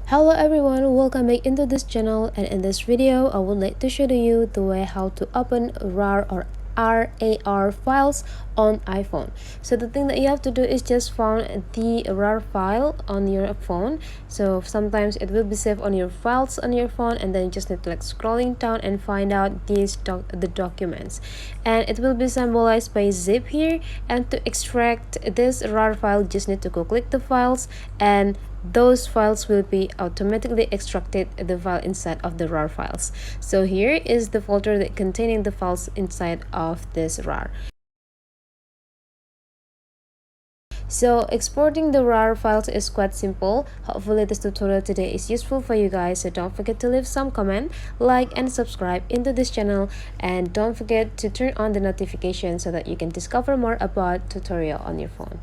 Hello everyone, welcome back into this channel, and in this video I would like to show you the way how to open RAR or RAR files on iPhone. So the thing that you have to do is just find the RAR file on your phone. So sometimes it will be saved on your files on your phone, and then you just need to scrolling down and find out the documents, and it will be symbolized by zip here. And to extract this RAR file, just need to go click the files, and those files will be automatically extracted the file inside of the RAR files. So here is the folder that containing the files inside of this RAR. So exporting the RAR files is quite simple. Hopefully this tutorial today is useful for you guys. So don't forget to leave some comment, like and subscribe into this channel, and don't forget to turn on the notification so that you can discover more about tutorial on your phone.